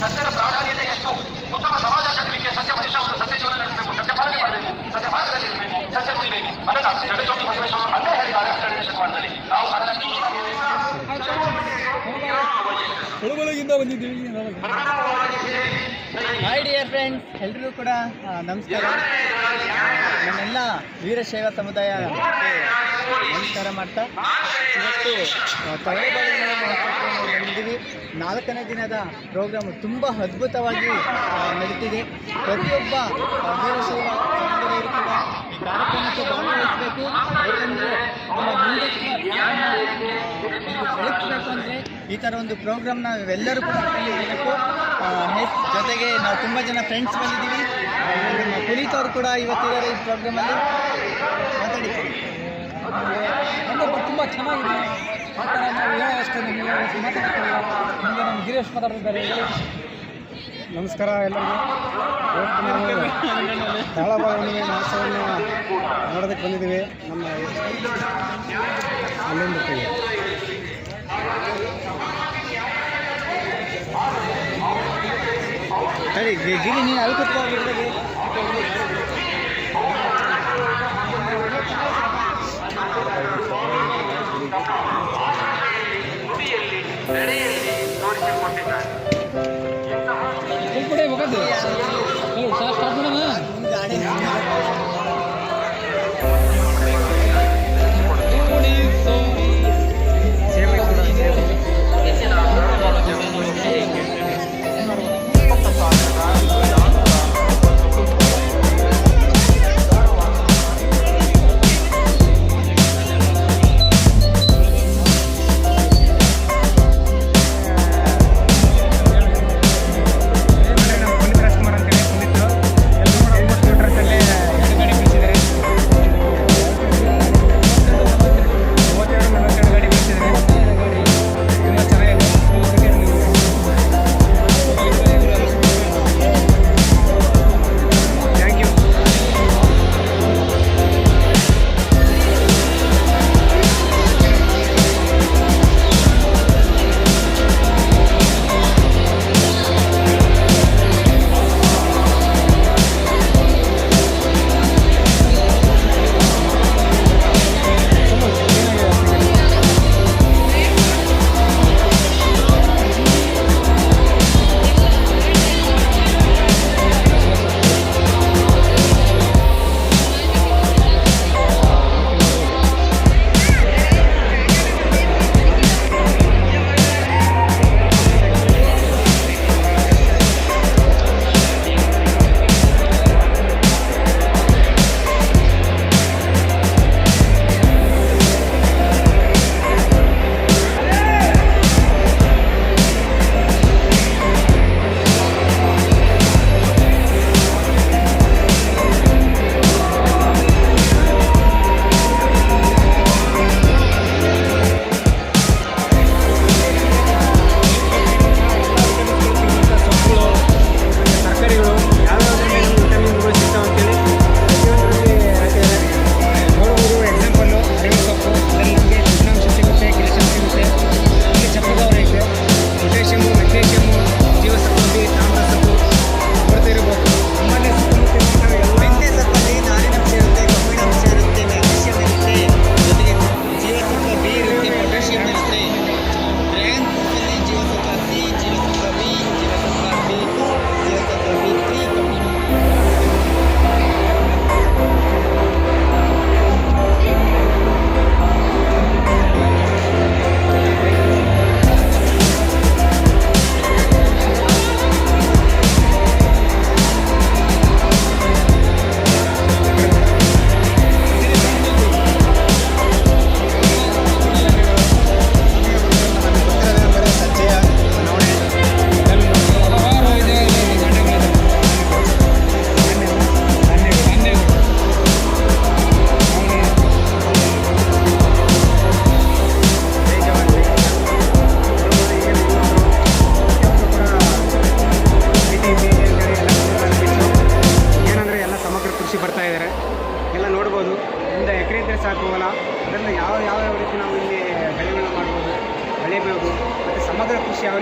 ಸತ್ಯದ ಪ್ರಾಧಾನ್ಯತೆ ಎಷ್ಟು, ಉತ್ತಮ ಸಮಾಜ ಕಟ್ಟಲಿಕ್ಕೆ ಸತ್ಯ ಮನುಷ್ಯ ಒಂದು ಸತ್ಯ ಜೀವನ ನಡೆಸಬೇಕು, ಸತ್ಯ ಪಾಲನೆ ಮಾಡಬೇಕು, ಸತ್ಯ ಮಾರ್ಗದಲ್ಲಿರಬೇಕು, ಸತ್ಯ ಕುಡಿಬೇಕು. ಅದನ್ನು ಜಗಜ್ಯೋತಿ ಬಸವೇಶ್ವರರು ಅಲ್ಲೇ ಹೇಳಿದ್ದಾರೆ 12ನೇ ಶತಮಾನದಲ್ಲಿ. ನಾವು ಹಾಯ್ ಡಿಯರ್ ಫ್ರೆಂಡ್ಸ್, ಎಲ್ರಿಗೂ ಕೂಡ ನಮಸ್ಕಾರ. ನನ್ನೆಲ್ಲ ವೀರಶೈವ ಸಮುದಾಯ ನಮಸ್ಕಾರ ಮಾಡ್ತಾ ಇವತ್ತು ಬಂದಿದ್ದೀವಿ. 4ನೇ ದಿನದ ಪ್ರೋಗ್ರಾಮು ತುಂಬ ಅದ್ಭುತವಾಗಿ ನಡೀತಿದೆ. ಪ್ರತಿಯೊಬ್ಬ ವೀರಶೈವ ಸಮುದಾಯರು ಕೂಡ ಈ ಕಾರ್ಯಕ್ರಮಕ್ಕೆ ಭಾಗವಹಿಸಬೇಕು. ಏಕೆಂದರೆ ನಮ್ಮ ಮುಂದಕ್ಕೆ ಬೆಳೆಸಬೇಕು ಅಂದರೆ ಈ ಥರ ಒಂದು ಪ್ರೋಗ್ರಾಮ್ನ ನಾವೆಲ್ಲರೂ ಕೂಡ ಅಟೆಂಡ್ ಮಾಡಬೇಕು. ಜೊತೆಗೆ ನಾವು ತುಂಬ ಜನ ಫ್ರೆಂಡ್ಸ್ ಬಂದಿದ್ದೀವಿ. ನಮ್ಮ ಪುನೀತ್ ಅವರು ಕೂಡ ಇವತ್ತಿದ್ದಾರೆ ಈ ಪ್ರೋಗ್ರಾಮಲ್ಲಿ. ಮಾತಾಡಿದ್ದೀವಿ ತುಂಬ ಚೆನ್ನಾಗಿದೆ. ನಾವು ಹೇಳೋಷ್ಟು ನಿಮಗೆ ಮಾತಾಡ್ತಿಲ್ಲ. ಮುಂದೆ ನಮ್ಮ ಗಿರೀಶ್ ಮಾತಾಡ್ತಿದ್ದಾರೆ. ನಮಸ್ಕಾರ ಎಲ್ಲರಿಗೂ. ಇವತ್ತು ನಾವು ತಾಳಬಾಳ ಹುಣ್ಣಿಮೆ ಮಹೋತ್ಸವವನ್ನು ನೋಡೋದಕ್ಕೆ ಬಂದಿದ್ದೀವಿ. ನಮ್ಮ ಅಲ್ಲಿಂದ ಸರಿ ಗಿರಿ ನೀನು ಅಲ್ಲಿ ಕೂತ್ಕೊಂಡು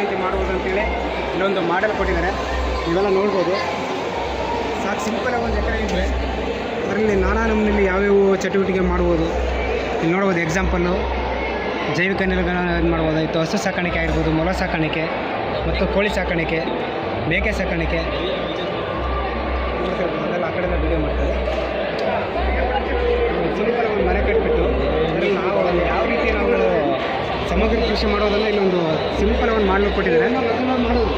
ರೀತಿ ಮಾಡುವುದು ಅಂತೇಳಿ ಇಲ್ಲೊಂದು ಮಾಡೆಲ್ ಕೊಟ್ಟಿದ್ದಾರೆ. ಇವೆಲ್ಲ ನೋಡ್ಬೋದು. ಸಾಕು ಸಿಂಪಲಾಗಿ ಒಂದು ಎಕರೆ ಇದ್ದರೆ ಅದರಲ್ಲಿ ನಾನಾ ನಮ್ಮಲ್ಲಿ ಯಾವ್ಯಾವ ಚಟುವಟಿಕೆ ಮಾಡ್ಬೋದು. ಇಲ್ಲಿ ನೋಡ್ಬೋದು ಎಕ್ಸಾಂಪಲ್ಲು ಜೈವಿಕ ನಿರ್ವಹಣೆ ಮಾಡ್ಬೋದು. ಇತ್ತು ಹಸು ಸಾಕಾಣಿಕೆ ಆಗಿರ್ಬೋದು, ಮೊಲ ಸಾಕಾಣಿಕೆ ಮತ್ತು ಕೋಳಿ ಸಾಕಾಣಿಕೆ, ಮೇಕೆ ಸಾಕಾಣಿಕೆ ಅದೆಲ್ಲ ಆ ಕಡೆಲ್ಲ ವಿಡಿಯೋ ಮಾಡ್ತಾರೆ. ಸಿಂಪಲ್ ಒಂದು ಮನೆ ಕಟ್ಬಿಟ್ಟು ಅದರಲ್ಲಿ ನಾವು ಯಾವ ರೀತಿ ನಾವು ಸಮಗ್ರ ಕೃಷಿ ಮಾಡೋದನ್ನು ಇಲ್ಲೊಂದು ಸಿಂಪಲ್ ಒಂದು ಮಾಡಲು ಕೊಟ್ಟಿದ್ದಾರೆ. ಮಾಡೋದು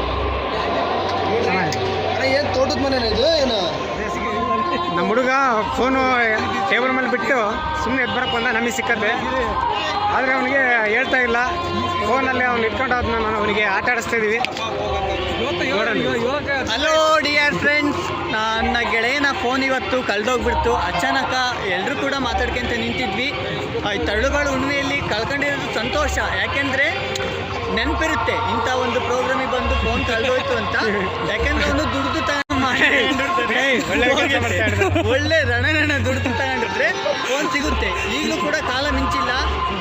ಏನು ತೋಟದ ಮನೆ ಇದು ಏನು? ನಮ್ಮ ಹುಡುಗ ಫೋನು ಟೇಬಲ್ ಮೇಲೆ ಬಿಟ್ಟು ಸುಮ್ಮನೆ ಎದ್ದು ಬರಕ್ಕೆ ಬಂದ, ನಮಗೆ ಸಿಕ್ಕತ್ತೆ. ಆದರೆ ಅವನಿಗೆ ಹೇಳ್ತಾ ಇಲ್ಲ. ಫೋನಲ್ಲಿ ಅವ್ನು ಇಟ್ಕೊಂಡು ಅದನ್ನ ನಾನು ಅವನಿಗೆ ಆಟ ಆಡಿಸ್ತಾ ಇದ್ದೀವಿ. ಹಲೋ ಡಿಯರ್ ಫ್ರೆಂಡ್ಸ್, ನನ್ನ ಗೆಳೆಯನ ಫೋನ್ ಇವತ್ತು ಕಳೆದೋಗ್ಬಿಡ್ತು. ಅಚಾನಕ ಎಲ್ಲರೂ ಕೂಡ ಮಾತಾಡ್ಕೊಂತ ನಿಂತಿದ್ವಿ. ತಳ್ಳುಗಳು ಹುಣ್ಣಿಮೆಯಲ್ಲಿ ಕಳ್ಕೊಂಡಿರೋದು ಸಂತೋಷ. ಯಾಕೆಂದರೆ ನೆನಪಿರುತ್ತೆ ಇಂಥ ಒಂದು ಪ್ರೋಗ್ರಾಮಿಗೆ ಬಂದು ಫೋನ್ ಕಳೆದೋಯ್ತು ಅಂತ. ಯಾಕೆಂದರೆ ಅವನು ದುಡ್ದು ಒಳ್ಳೆ ರಣ ದುಡ್ದು ತಗೊಂಡಿದ್ರೆ ಫೋನ್ ಸಿಗುತ್ತೆ. ಈಗಲೂ ಕೂಡ ಕಾಲ ಮಿಂಚಿಲ್ಲ.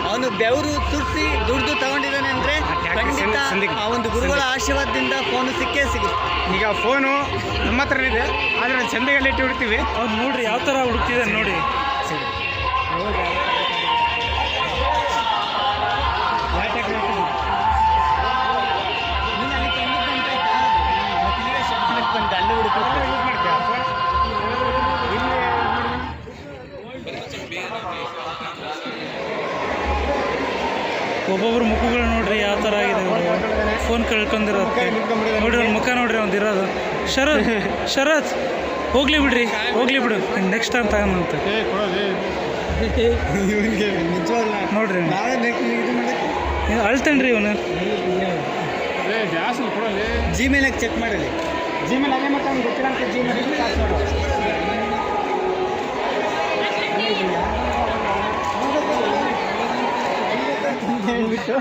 ಅವನು ಬೆವರು ಸುರಿಸಿ ದುಡ್ದು ತಗೊಂಡಿದ್ದಾನೆ ಅಂದರೆ ಖಂಡಿತ ಆ ಒಂದು ಗುರುಗಳ ಆಶೀರ್ವಾದದಿಂದ ಫೋನು ಸಿಕ್ಕೇ ಸಿಗುತ್ತೆ. ಈಗ ಫೋನು ನಮ್ಮ ಹತ್ರನೇ ಇದೆ, ಆದರೆ ಒಂದು ಚಂದೆಯಲ್ಲಿ ಇಟ್ಟು ಹುಡ್ತೀವಿ. ಅವ್ನು ನೋಡ್ರಿ ಯಾವ ಥರ ಹುಡುಕ್ತಿದ್ದಾನೆ ನೋಡಿ. ಅಲ್ಲೇ ಹುಡುಕ ಒಬ್ಬೊಬ್ರು ಮುಖಗಳು ನೋಡ್ರಿ ಯಾವ ಥರ ಆಗಿದೆ. ಫೋನ್ ಕಳ್ಕೊಂಡಿರೋದಕ್ಕೆ ನೋಡ್ರಿ ಅವ್ನ ಮುಖ ನೋಡ್ರಿ ಅವ್ನು ಇರೋದು. ಶರತ್ ಹೋಗ್ಲಿ ಬಿಡ್ರಿ, ಹೋಗ್ಲಿ ಬಿಡು, ನೆಕ್ಸ್ಟ್ ಟೈಮ್ ತಗೊಂಡಂತೆ ನೋಡ್ರಿ. ಅಳ್ತೇನ್ರಿ ಇವನು. ಜಿಮೇಲಾಗಿ ಚೆಕ್ ಮಾಡಲಿ. ಜಿಮೇಲ್ ಅದೇ ಮತ್ತೆ ಅವ್ನು ಗೊತ್ತಿಲ್ಲ ಅಂತ ಜಿಮೇಲ್ ಹೇಳ್ಬಿಟ್ಟು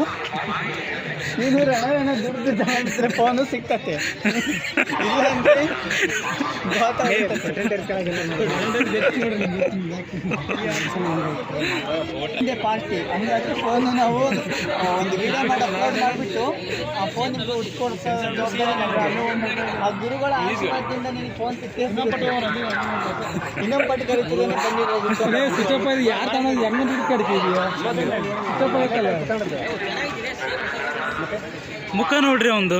ನೀನು ರಣ ದುಡ್ಡು ತಗೊಂಡ್ರೆ ಫೋನು ಸಿಕ್ಕತ್ತೆ. ಇಲ್ಲಾಂದ್ರೆ ಪಾರ್ಟಿ ಹಂಗಾದ್ರೆ ಫೋನು ನಾವು ಒಂದು ವಿಡಿಯೋ ಮಾಡಿ ಅಪ್ಲೋಡ್ ಮಾಡಿಬಿಟ್ಟು ಆ ಫೋನ್ ನಿಮಗೆ ಉಟ್ಕೊಡ್ಸೋ ಆ ಗುರುಗಳ ಆಶೀರ್ವಾದದಿಂದ ನಿನಗೆ ಫೋನ್ ಸಿಕ್ಕೇ ಇನ್ನೊಂದು ಪಟ್ಟು ಕರಿತೀರಿ ಬಂದಿರೋದು. ಯಾರು ತಗೊಂಡು ಹೆಂಗೆ ದುಡ್ಡು ಕರಿತೀವಿ? ಮುಖ ನೋಡ್ರಿ ಒಂದು.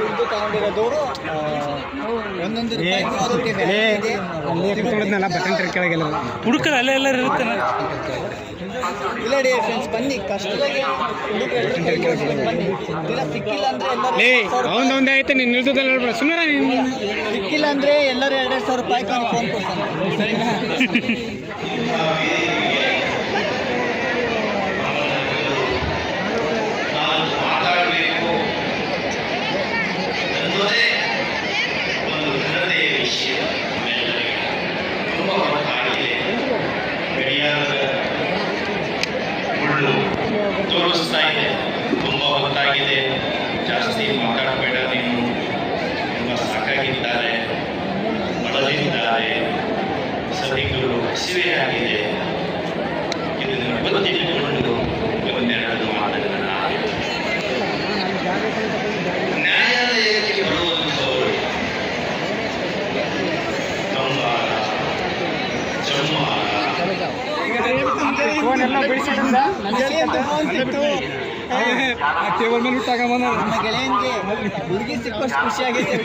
ದುಡ್ಡು ತಗೊಂಡಿರೋದು ಒಂದೊಂದು ಬಟನ್ ಕೆಳಗೆಲ್ಲ ಹುಡುಕಲ್ಲ ಅಲ್ಲೇ ಎಲ್ಲರೂ ಇರುತ್ತಾನೆ. ಇಲ್ಲ ಡಿ ಫ್ರೆಂಡ್ಸ್ ಬನ್ನಿ, ಕಷ್ಟದಾಗೆ ಬನ್ನಿ. ಇಲ್ಲ ಸಿಕ್ಕಿಲ್ಲ ಅಂದ್ರೆ ಎಲ್ಲರೂ ಒಂದೊಂದೇ ಆಯ್ತು. ನೀನು ನಿಲ್ಸೋದಲ್ಲ ಹೇಳ್ಬೇಡ ಸುಮ್ಮನೆ. ಸಿಕ್ಕಿಲ್ಲ ಅಂದ್ರೆ ಎಲ್ಲರೂ 2,000 ರೂಪಾಯಿ ಫೋನ್ ಕೊಡ್ತಾನೆ. ಸರಿನಾ? ತೋರಿಸ್ತಾ ಇದೆ, ತುಂಬ ಹೊತ್ತಾಗಿದೆ, ಜಾಸ್ತಿ ಮಾತಾಡಬೇಡ ನೀನು, ತುಂಬ ಸಾಕಾಗಿದ್ದಾರೆ, ಬಳಲಿದ್ದಾರೆ, ಸದಿಗಳು ಹಸಿವೆಯಾಗಿದೆ. ಇದನ್ನು ಗೊತ್ತಿಟ್ಟುಕೊಂಡು ಒಂದೆರಡು ಮಾತುಗಳನ್ನ ನ್ಯಾಯಾಲಯಕ್ಕೆ ಬರುವಂಥವರು ಕಂಬಾರ, ಚಮ್ಮಾರ, ಫೋನೆಲ್ಲ ಬಿಡಿಸಿದ್ರಿಂದ ಟೇಬಲ್ ಮೇಲೆ ತಗೊಂಬಂದ ನಮ್ಮ ಗೆಳೆಯನಿಗೆ ಹುಡುಗಿ ಸಿಕ್ಕಷ್ಟು ಖುಷಿಯಾಗೈತೆ.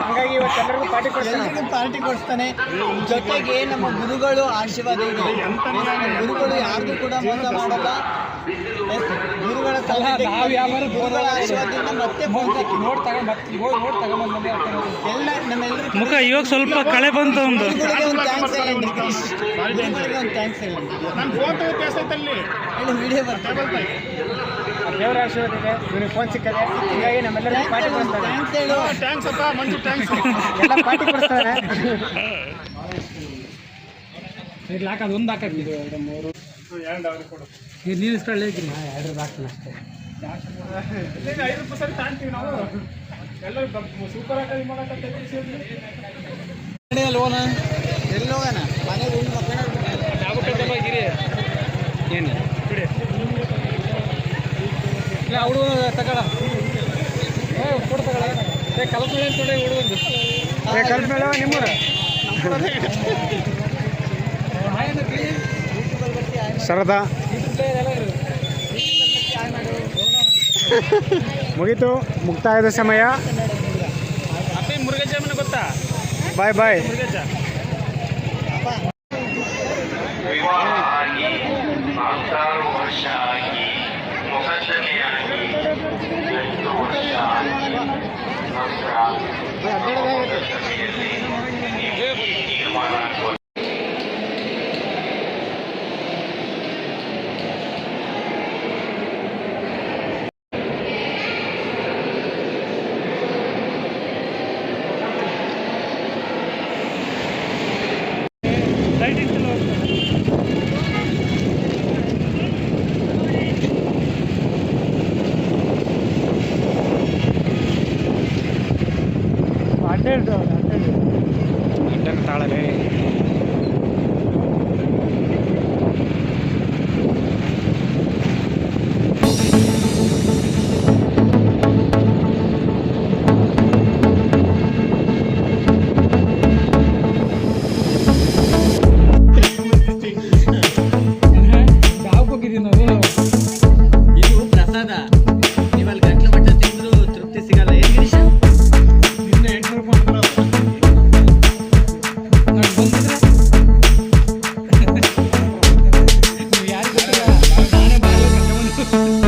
ಹಾಗಾಗಿ ಇವತ್ತೆಲ್ಲರಿಗೂ ಪಾರ್ಟಿ ಕೊಡಿಸ್ತಾನೆ. ಜೊತೆಗೆ ನಮ್ಮ ಗುರುಗಳು ಆಶೀರ್ವಾದ ಇದೆ. ಗುರುಗಳು ಯಾರಿಗೂ ಕೂಡ ಮೋಸ ಮಾಡಲ್ಲ. ಗುರುಗಳ ಗುರುಗಳ ಆಶೀರ್ವಾದದಿಂದ ಮತ್ತೆ ಎಲ್ಲ ನಮ್ಮೆಲ್ಲರೂ ಮುಖ ಇವಾಗ ಸ್ವಲ್ಪ ಕಳೆ ಬಂತು ಒಂದು. ಒಂದು ಥ್ಯಾಂಕ್ಸ್ ಹೇಳಿ, ಒಂದು ಥ್ಯಾಂಕ್ಸ್ ಹೇಳಿ. ವಿಡಿಯೋ ಬರ್ತದೆ. ದೇವರ ಆಶೀರ್ವಾದ ಇದೆ, ಇವನಿಗೆ ಫೋನ್ ಸಿಕ್ಕದೆ. ಹೀಗಾಗಿ ನಮ್ಮೆಲ್ಲರಿಗೂ ಪಾರ್ಟಿ ಕೊಡಿಸ್ತಾರೆ. ಥ್ಯಾಂಕ್ಸ್ ಹೇಳು. ಥ್ಯಾಂಕ್ಸ್ ಅಪ್ಪ ಮಂಜು, ಥ್ಯಾಂಕ್ಸ್. ಎಲ್ಲ ಪಾರ್ಟಿ ಕೊಡಿಸ್ತಾರೆ. ಇದು ಹಾಕೋದು ಒಂದು ಹಾಕಿದ್ದು 2 3 ಕೊಡು. ಇದು ನೀನು ಇಸ್ಕೊಳ್ಳಿ. 2 ಹಾಕ್ತೀನಿ ಅಷ್ಟೇ. 5 ರೂಪಾಯಿ ಸರಿ ತಾಂತೀವಿ ನಾವು. ಎಲ್ಲ ಸೂಪರ್ ಆಗಿ ಮಾಡೋಕ್ಕೆ ಲೋನ ಎಲ್ಲಿ ಹೋಗೋಣ? ಮನೆಗೆ ಒಂದು ಮಕ್ಕಳ ಏನು ಹುಡುಗ ತಗೊಳ ಫೋಟೋ ತಗೊಳ ಕಲ್ಪನೆ ಅಂತೊಡೆ ಹುಡುಗಂದು ಕಲ್ಪನೆ ನಿಮ್ಮೂರ ಶರದಾ ಮುಗೀತು ಮುಕ್ತಾಯದ ಸಮಯ. ಮುರುಗಜ್ಜಮ್ಮನ ಗೊತ್ತಾ? ಬಾಯ್ ಬಾಯ್. ವಿವಾಹ ಆಗಿ 4 ವರ್ಷ ಆಗಿ ಮೊಕದ್ದಮೆಯಾಗಿ 8 ವರ್ಷ ಆಗಿ ನಂತರ ಮೊಕದ್ದಮೆಯಲ್ಲಿ ನೀವು ತೀರ್ಮಾನ ಅಡ್ಡನ ತಾಳಲೇ ಇದು ಪ್ರಸಾದ. ನೀವಲ್ಲಿ ಗಂಟ್ಲು ಮಟ್ಟ ತಿಂದ್ರು ತೃಪ್ತಿ ಸಿಗಲ್ಲ. ಏನು ಗಿರೀಶ? ಯಾರು ಗೊತ್ತಿಲ್ಲ, ನಾನೇ ಬಾಗಿಲು ಕರ್ಕೊಂಡ್ಬಂದು